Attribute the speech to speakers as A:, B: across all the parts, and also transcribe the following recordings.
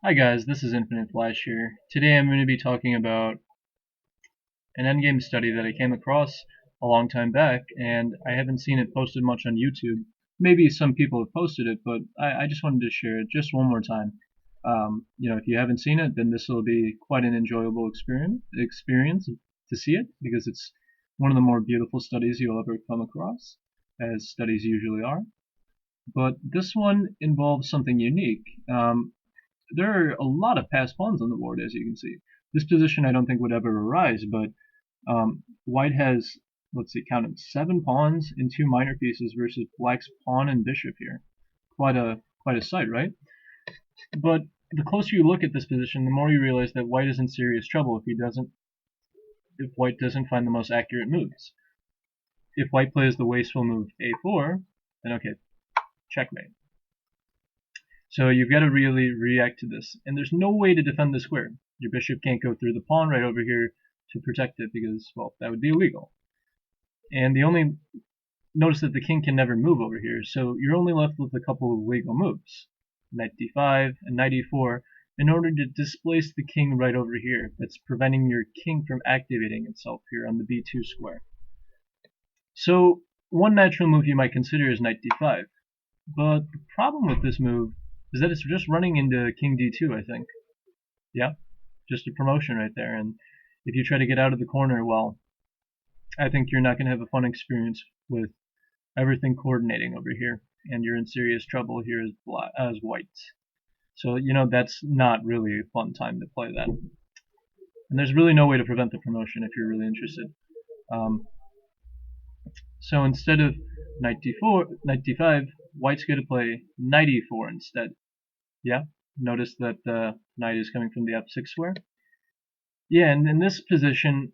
A: Hi guys, this is Infinite Flash here. Today I'm going to be talking about an endgame study that I came across a long time back, and I haven't seen it posted much on YouTube. Maybe some people have posted it, but I just wanted to share it just one more time. If you haven't seen it, then this will be quite an enjoyable experience to see it, because it's one of the more beautiful studies you'll ever come across, as studies usually are. But this one involves something unique. There are a lot of passed pawns on the board, as you can see. This position I don't think would ever arise, but white has, let's see, count it, 7 pawns and 2 minor pieces versus black's pawn and bishop here. Quite a sight, right? But the closer you look at this position, the more you realize that white is in serious trouble if white doesn't find the most accurate moves. If white plays the wasteful move a4, then okay, checkmate. So you've got to really react to this. And there's no way to defend the square. Your bishop can't go through the pawn right over here to protect it because, well, that would be illegal. And notice that the king can never move over here, so you're only left with a couple of legal moves. Knight d5 and knight e4 in order to displace the king right over here. That's preventing your king from activating itself here on the b2 square. So one natural move you might consider is knight d5. But the problem with this move is that it's just running into king d2, I think. Yeah, just a promotion right there. And if you try to get out of the corner, well, I think you're not going to have a fun experience with everything coordinating over here, and you're in serious trouble here as white. So, that's not really a fun time to play that. And there's really no way to prevent the promotion if you're really interested. Um, so instead of knight d5, white's going to play knight e4 instead. Yeah, notice that the knight is coming from the f6 square. Yeah, and in this position,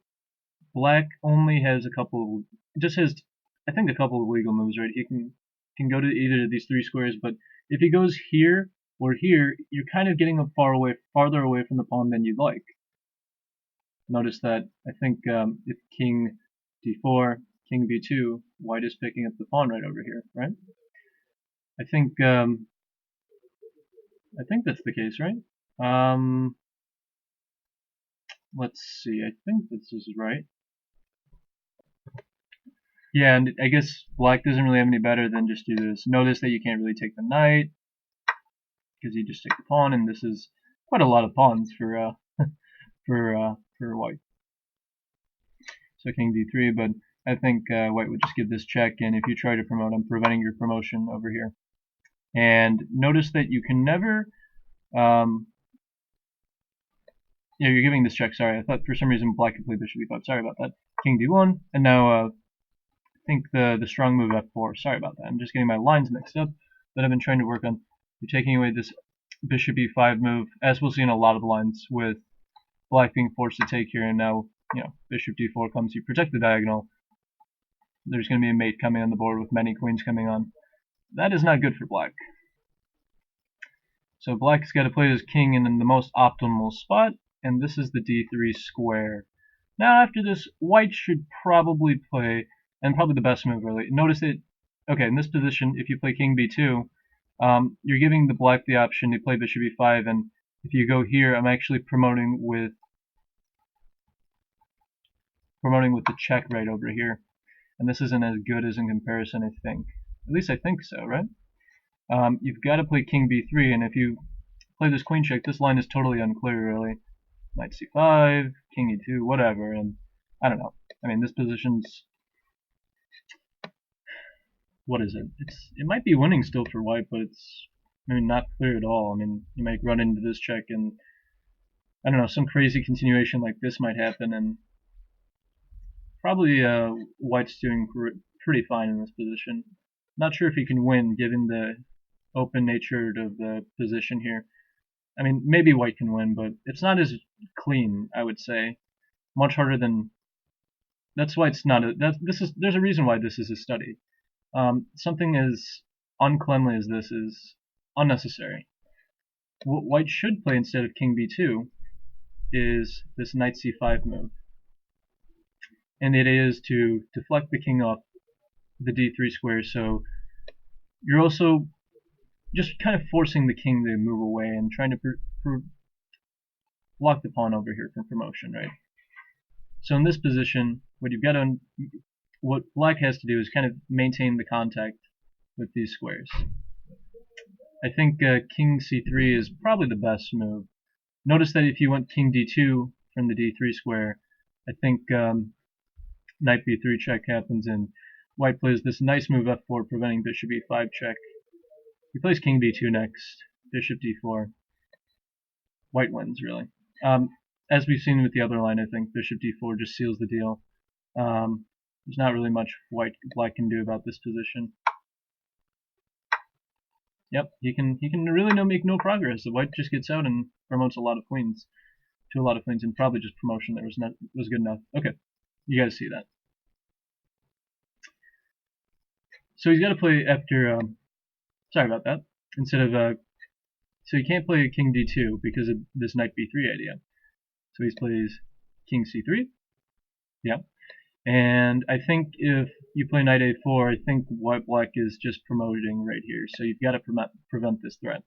A: black only has I think, a couple of legal moves, right? He can go to either of these 3 squares, but if he goes here or here, you're kind of getting farther away from the pawn than you'd like. Notice that I think if king d4, king b2, white is picking up the pawn right over here, right? I think that's the case, right? Let's see. I think this is right. Yeah, and I guess black doesn't really have any better than just do this. Notice that you can't really take the knight because you just take the pawn, and this is quite a lot of pawns for for white. So king d3, but I think white would just give this check, and if you try to promote, I'm preventing your promotion over here. And notice that you can never, you're giving this check. Sorry, I thought for some reason black could play bishop e5. Sorry about that. King d1, and now I think the strong move f4. Sorry about that. I'm just getting my lines mixed up that I've been trying to work on. You're taking away this bishop e5 move, as we'll see in a lot of lines, with black being forced to take here, and now, bishop d4 comes, you protect the diagonal. There's going to be a mate coming on the board with many queens coming on. That is not good for black. So black's got to play his king in the most optimal spot, and this is the d3 square. Now after this, white should probably play, and probably the best move really. Notice that, okay, in this position, if you play king b2, you're giving the black the option to play bishop e5, and if you go here, I'm actually promoting with the check right over here. And this isn't as good as in comparison, I think. At least I think so, right? You've got to play king b3, and if you play this queen check, this line is totally unclear, really. Knight c5, king e2, whatever, and I don't know. I mean, this position's, what is it? It might be winning still for white, but it's not clear at all. I mean, you might run into this check, and I don't know, some crazy continuation like this might happen, and probably white's doing pretty fine in this position. Not sure if he can win given the open nature of the position here. I mean, maybe white can win, but it's not as clean, I would say. Much harder than. That's why it's not. There's a reason why this is a study. Something as uncleanly as this is unnecessary. What white should play instead of king b2 is this knight c5 move, and it is to deflect the king off the d3 square. So you're also just kind of forcing the king to move away and trying to block the pawn over here from promotion, right? So in this position, what black has to do is kind of maintain the contact with these squares. I think king c3 is probably the best move. Notice that if you went king d2 from the d3 square, I think knight b3 check happens, and white plays this nice move f4, preventing bishop e5 check. He plays king b2 next, bishop d4. White wins, really. As we've seen with the other line, I think bishop d4 just seals the deal. There's not really much black can do about this position. Yep, he can really make no progress. The white just gets out and promotes a lot of queens to a lot of queens, and probably just promotion there was good enough. Okay, you guys see that. So he's got to play after. Sorry about that. Instead of so he can't play king d2 because of this knight b3 idea. So he plays king c3. Yeah. And I think if you play knight a4, I think black is just promoting right here. So you've got to prevent this threat.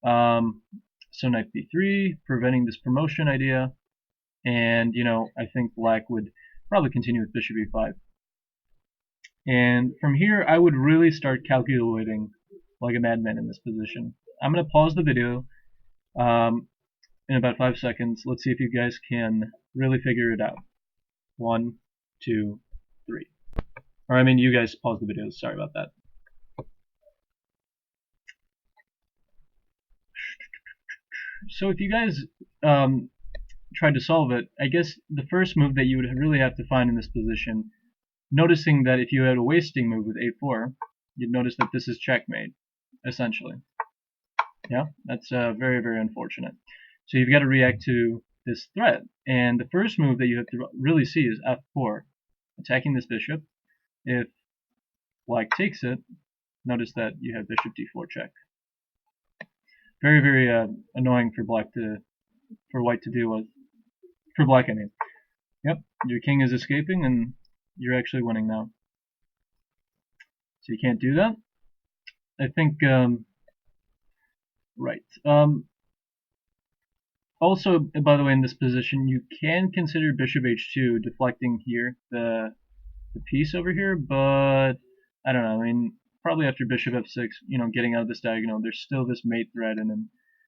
A: So knight b3, preventing this promotion idea. And, I think black would probably continue with bishop e5. And from here, I would really start calculating like a madman in this position. I'm going to pause the video in about 5 seconds. Let's see if you guys can really figure it out. 1, 2, 3. Or I mean, you guys pause the video. Sorry about that. So if you guys tried to solve it, I guess the first move that you would really have to find in this position, noticing that if you had a wasting move with a4, you'd notice that this is checkmate, essentially. Yeah, that's very, very unfortunate. So you've got to react to this threat. And the first move that you have to really see is f4, attacking this bishop. If black takes it, notice that you have bishop d4 check. Very, very annoying for white to deal with. For black, I mean. Yep, your king is escaping, and you're actually winning now. So you can't do that. I think, right. Also, by the way, in this position, you can consider bishop h2 deflecting here, the piece over here, but I don't know. I mean, probably after bishop f6, getting out of this diagonal, there's still this mate threat, and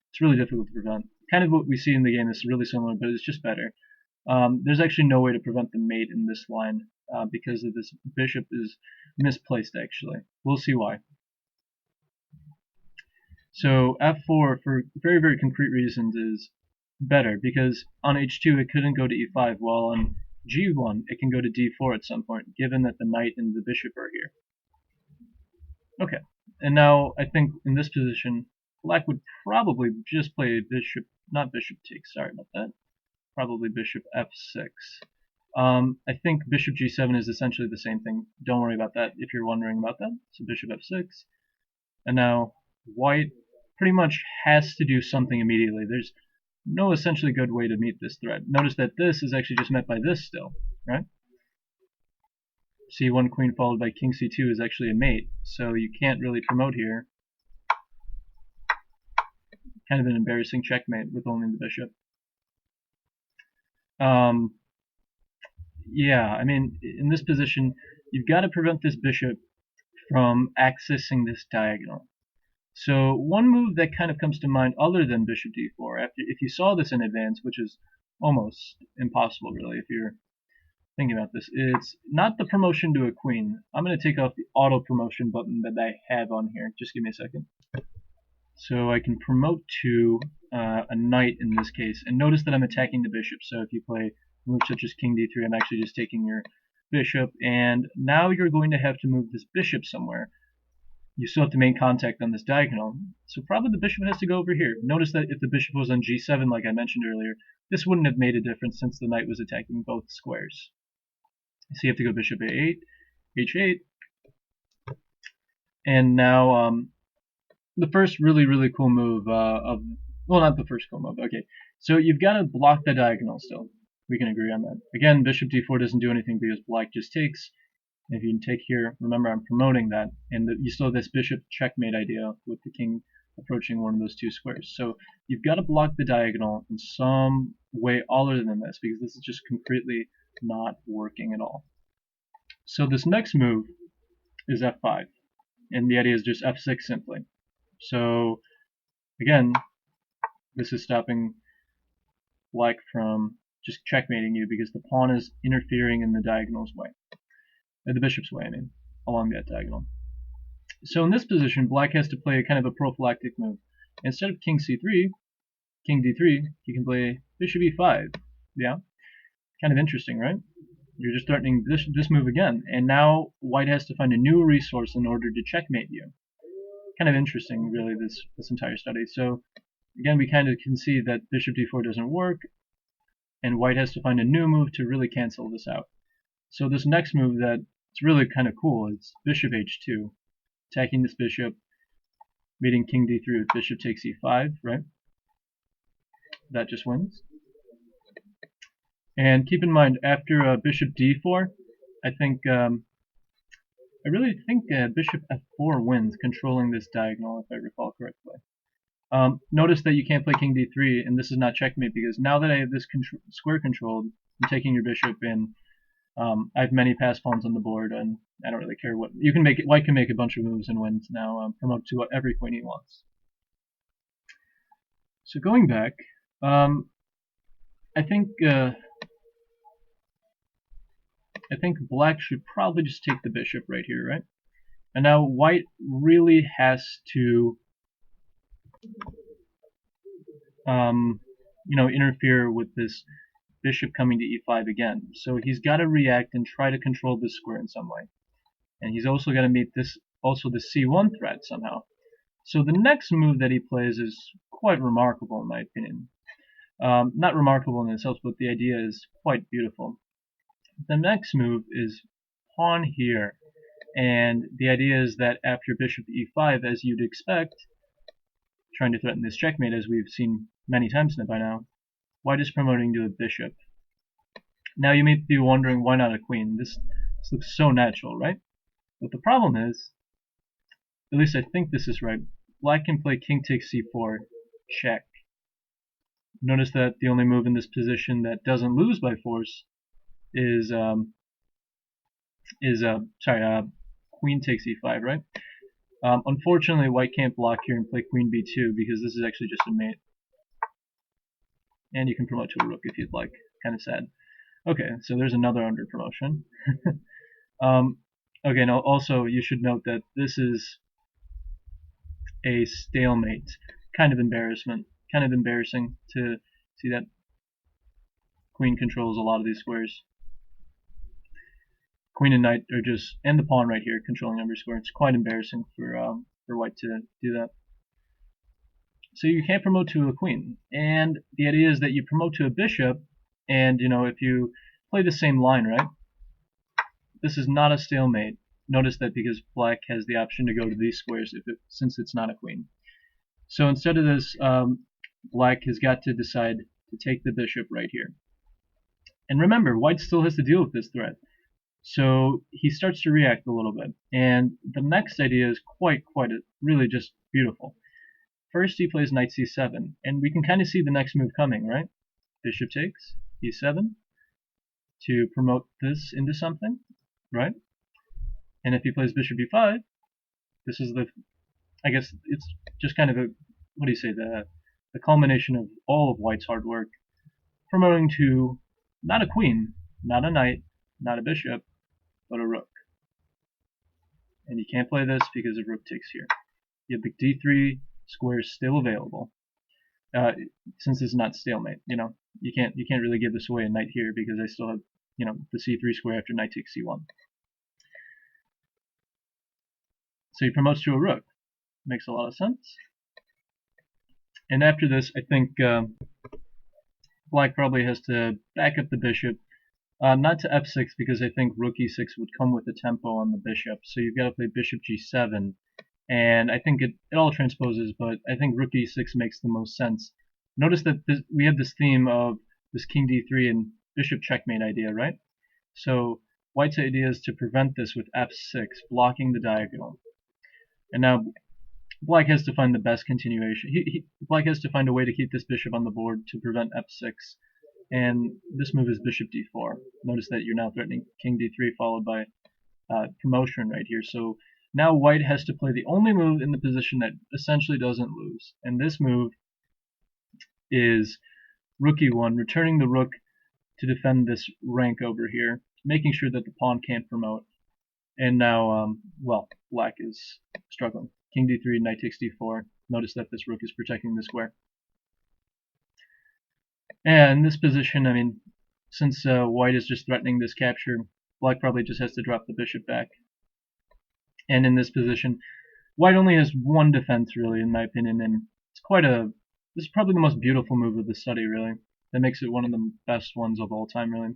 A: it's really difficult to prevent. Kind of what we see in the game is really similar, but it's just better. There's actually no way to prevent the mate in this line because of this bishop is misplaced, actually. We'll see why. So f4, for very, very concrete reasons, is better because on h2 it couldn't go to e5, while on g1 it can go to d4 at some point, given that the knight and the bishop are here. Okay, and now I think in this position, black would probably just play bishop, not bishop takes, sorry about that, probably bishop f6. I think bishop g7 is essentially the same thing. Don't worry about that if you're wondering about that. So bishop f6, and now white pretty much has to do something immediately. There's no essentially good way to meet this threat. Notice that this is actually just met by this still, right? c1 queen followed by king c2 is actually a mate, so you can't really promote here. Kind of an embarrassing checkmate with only the bishop. Yeah, I mean, in this position, you've got to prevent this bishop from accessing this diagonal. So one move that kind of comes to mind other than bishop d4, if you saw this in advance, which is almost impossible really if you're thinking about this, it's not the promotion to a queen. I'm going to take off the auto promotion button that I have on here. Just give me a second. So I can promote to a knight in this case, and notice that I'm attacking the bishop. So if you play moves such as king d3, I'm actually just taking your bishop, and now you're going to have to move this bishop somewhere. You still have to maintain contact on this diagonal, so probably the bishop has to go over here. Notice that if the bishop was on g7 like I mentioned earlier, this wouldn't have made a difference since the knight was attacking both squares. So you have to go bishop a8, h8, and now the first really, really cool move well, not the first cool move, okay. So you've got to block the diagonal still. We can agree on that. Again, bishop d4 doesn't do anything because black just takes. If you take here, remember I'm promoting that, and you still have this bishop checkmate idea with the king approaching one of those two squares. So you've got to block the diagonal in some way other than this, because this is just completely not working at all. So this next move is f5, and the idea is just f6 simply. So again, this is stopping black from just checkmating you because the pawn is interfering in the diagonal's way. The bishop's way, I mean, along that diagonal. So in this position, black has to play kind of a prophylactic move. Instead of king c3, king d3, he can play bishop e5. Yeah, kind of interesting, right? You're just threatening this move again, and now white has to find a new resource in order to checkmate you. Kind of interesting, really, this entire study. So again, we kind of can see that bishop d4 doesn't work, and white has to find a new move to really cancel this out. So this next move that's really kind of cool is bishop h2, attacking this bishop, meeting king d3 with bishop takes e5, right? That just wins. And keep in mind, after bishop d4, I really think bishop f4 wins, controlling this diagonal, if I recall correctly. Notice that you can't play king d3, and this is not checkmate, because now that I have this square controlled, I'm taking your bishop, and I have many pass pawns on the board, and I don't really care what you can make. White can make a bunch of moves and wins now, promote to every queen he wants. So going back, I think black should probably just take the bishop right here, right? And now white really has to, interfere with this bishop coming to e5 again. So he's got to react and try to control this square in some way. And he's also got to meet this, also the c1 threat somehow. So the next move that he plays is quite remarkable in my opinion. Not remarkable in itself, but the idea is quite beautiful. The next move is pawn here, and the idea is that after bishop e5, as you'd expect, trying to threaten this checkmate as we've seen many times by now, white is promoting to a bishop. Now you may be wondering, why not a queen? This looks so natural, right? But the problem is, at least I think this is right, black can play king takes c4, check. Notice that the only move in this position that doesn't lose by force is queen takes e5, right? Unfortunately, white can't block here and play queen b2 because this is actually just a mate. And you can promote to a rook if you'd like. Kind of sad. Okay, so there's another under promotion. Okay, now also you should note that this is a stalemate. Kind of embarrassing to see that queen controls a lot of these squares. Queen and knight are just, and the pawn right here controlling every square. It's quite embarrassing for white to do that. So you can't promote to a queen, and the idea is that you promote to a bishop, and if you play the same line, right? This is not a stalemate. Notice that because black has the option to go to these squares since it's not a queen. So instead of this, black has got to decide to take the bishop right here. And remember, white still has to deal with this threat. So he starts to react a little bit. And the next idea is really just beautiful. First he plays knight c7, and we can kind of see the next move coming, right? Bishop takes, e7, to promote this into something, right? And if he plays bishop e5, this is I guess it's just kind of the culmination of all of white's hard work, promoting to not a queen, not a knight, not a bishop, but a rook. And you can't play this because of rook takes here. You have the d3 square still available. Since it's not stalemate, you can't really give this away a knight here because I still have, the c3 square after knight takes c1. So he promotes to a rook. Makes a lot of sense. And after this, I think black probably has to back up the bishop, not to f6 because I think rook e6 would come with the tempo on the bishop. So you've got to play bishop g7. And I think it all transposes, but I think rook e6 makes the most sense. Notice that we have this theme of this king d3 and bishop checkmate idea, right? So White's idea is to prevent this with f6, blocking the diagonal. And now Black has to find the best continuation. Black has to find a way to keep this bishop on the board to prevent f6. And this move is bishop d4. Notice that you're now threatening king d3 followed by promotion right here. So now White has to play the only move in the position that essentially doesn't lose. And this move is rook e1, returning the rook to defend this rank over here, making sure that the pawn can't promote. And now, well, Black is struggling. King d3, knight takes d4. Notice that this rook is protecting the square. And in this position, I mean, since White is just threatening this capture, Black probably just has to drop the bishop back. And in this position, White only has one defense, really, in my opinion, and it's this is probably the most beautiful move of the study, really. That makes it one of the best ones of all time, really.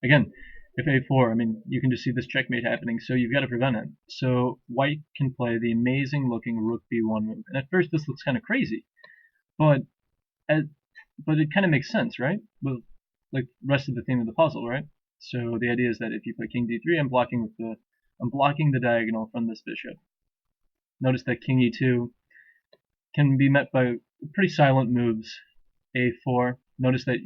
A: Again, if a4, I mean, you can just see this checkmate happening, so you've got to prevent it. So White can play the amazing looking rook b1 move. And at first this looks kind of crazy, but it kind of makes sense, right? With like the rest of the theme of the puzzle, right? So the idea is that if you play king d3, I'm blocking the diagonal from this bishop. Notice that king e2 can be met by pretty silent moves. a4. Notice that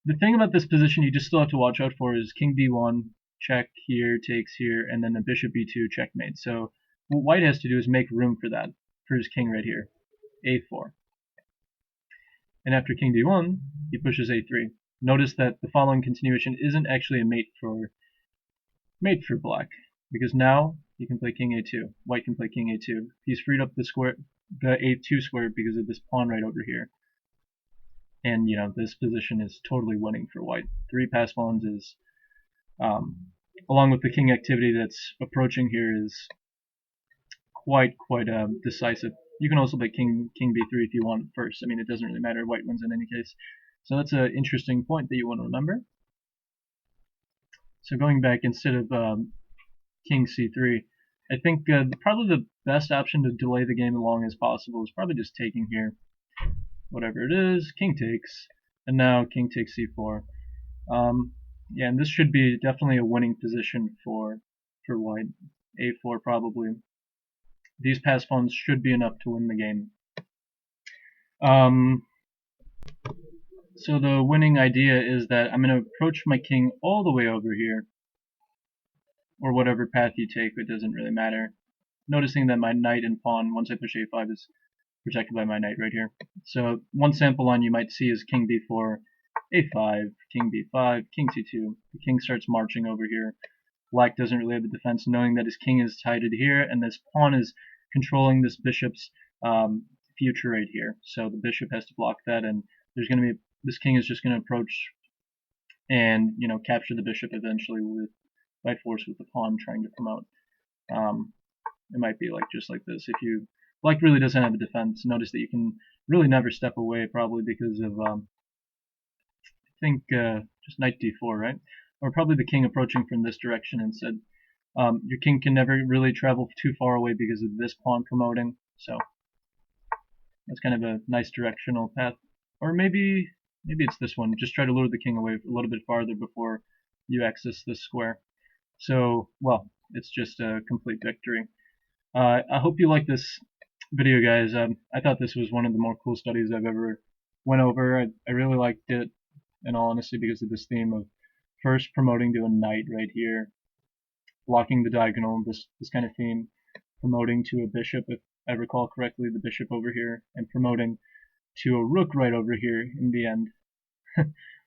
A: the thing about this position you just still have to watch out for is king d1, check here, takes here, and then the bishop e2, checkmate. So what White has to do is make room for that, for his king right here, a4. And after king d1, he pushes a3. Notice that the following continuation isn't actually a mate for Black, because now he can play king a2. White can play king a2. He's freed up the a2 square because of this pawn right over here. And you know, this position is totally winning for White. 3 pass pawns is, along with the king activity that's approaching here, is quite decisive. You can also play king b3 if you want first. I mean, it doesn't really matter. White wins in any case. So that's an interesting point that you want to remember. So going back, instead of king c3, I think probably the best option to delay the game as long as possible is probably just taking here. Whatever it is, king takes, and now king takes c4. Yeah, and this should be definitely a winning position for White. a4 probably. These pass pawns should be enough to win the game. So the winning idea is that I'm going to approach my king all the way over here, or whatever path you take, it doesn't really matter. Noticing that my knight and pawn, once I push a5, is protected by my knight right here. So one sample line you might see is king b4, a5, king b5, king c2. The king starts marching over here. Black doesn't really have a defense, knowing that his king is tied here, and this pawn is controlling this bishop's future right here. So the bishop has to block that, and there's going to be this king is just going to approach and capture the bishop eventually by force with the pawn trying to promote. It might be just like this. If you Black really doesn't have a defense, notice that you can really never step away, probably because of I think just knight d4, right? Or probably the king approaching from this direction instead. Your king can never really travel too far away because of this pawn promoting, so that's kind of a nice directional path. Or maybe it's this one. Just try to lure the king away a little bit farther before you access this square. So, well, it's just a complete victory. I hope you like this video, guys. I thought this was one of the more cool studies I've ever went over. I really liked it, in all honesty, because of this theme of first promoting to a knight right here, blocking the diagonal, this kind of theme, promoting to a bishop, if I recall correctly, the bishop over here, and promoting to a rook right over here in the end.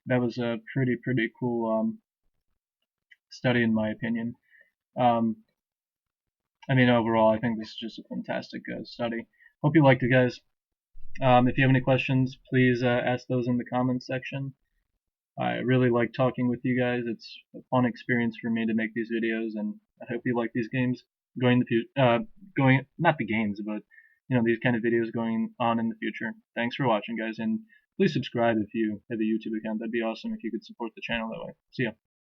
A: That was a pretty cool study, in my opinion. I mean, overall, I think this is just a fantastic study. Hope you liked it, guys. If you have any questions, please ask those in the comments section. I really like talking with you guys. It's a fun experience for me to make these videos, and I hope you like these games not the games, but these kind of videos going on in the future. Thanks for watching, guys, and please subscribe if you have a YouTube account. That'd be awesome if you could support the channel that way. See ya.